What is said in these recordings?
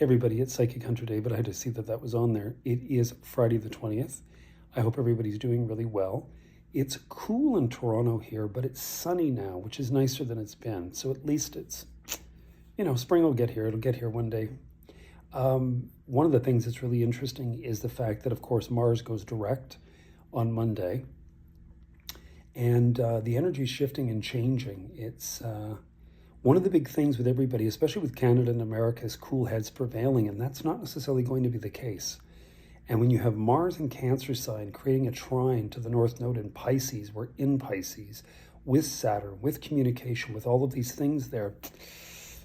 Everybody, it's Psychic Hunter David. I had to see that that was on there. It is Friday the 20th. I hope everybody's doing really well. It's cool in Toronto here, but it's sunny now, which is nicer than it's been. So at least it's, spring will get here. It'll get here one day. One of the things that's really interesting is the fact that, of course, Mars goes direct on Monday. And the energy is shifting and changing. It's one of the big things with everybody, especially with Canada and America, is cool heads prevailing, and that's not necessarily going to be the case. And when you have Mars in Cancer sign creating a trine to the North Node in Pisces, we're in Pisces, with Saturn, with communication, with all of these things there,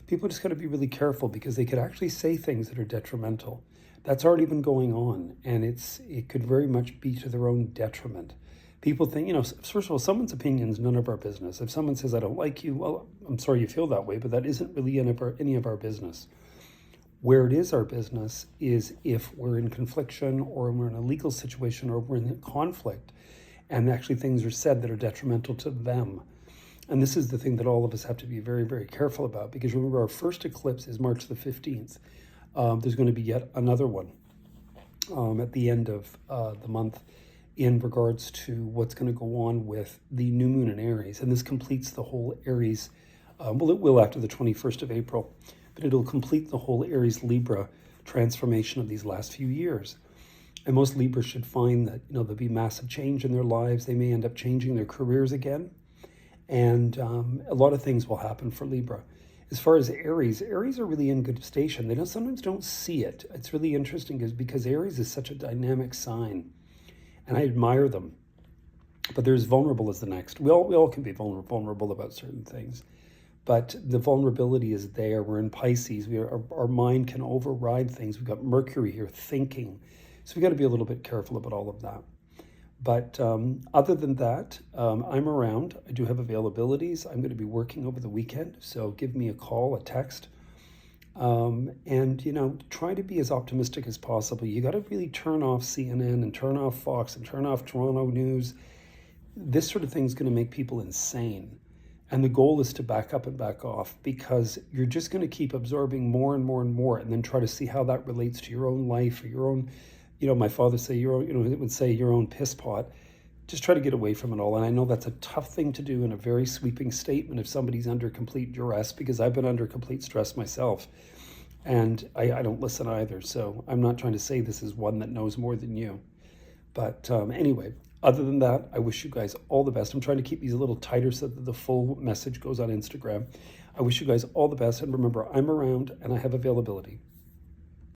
people just got to be really careful because they could actually say things that are detrimental. That's already been going on, and it could very much be to their own detriment. People think, first of all, someone's opinion is none of our business. If someone says, I don't like you, well, I'm sorry you feel that way, but that isn't really any of our business. Where it is our business is if we're in confliction or we're in a legal situation or we're in a conflict and actually things are said that are detrimental to them. And this is the thing that all of us have to be very, very careful about, because remember, our first eclipse is March the 15th. There's going to be yet another one at the end of the month, in regards to what's going to go on with the new moon in Aries. And this completes the whole Aries, well, it will after the 21st of April, but it'll complete the whole Aries Libra transformation of these last few years. And most Libras should find that, there'll be massive change in their lives. They may end up changing their careers again. And a lot of things will happen for Libra. As far as Aries are really in good station. They sometimes don't see it. It's really interesting because Aries is such a dynamic sign. And I admire them. But there's vulnerable as the next. We all can be vulnerable about certain things. But the vulnerability is there. We're in Pisces. Our mind can override things. We've got Mercury here thinking. So we've got to be a little bit careful about all of that. But other than that, I'm around. I do have availabilities. I'm going to be working over the weekend. So give me a call, a text. And try to be as optimistic as possible. You got to really turn off CNN and turn off Fox and turn off Toronto News. This sort of thing is going to make people insane. And the goal is to back up and back off, because you're just going to keep absorbing more and more and more, and then try to see how that relates to your own life or your own, my father would say your own piss pot. Just try to get away from it all. And I know that's a tough thing to do in a very sweeping statement if somebody's under complete duress, because I've been under complete stress myself. And I don't listen either. So I'm not trying to say this is one that knows more than you. But anyway, other than that, I wish you guys all the best. I'm trying to keep these a little tighter so that the full message goes on Instagram. I wish you guys all the best. And remember, I'm around and I have availability.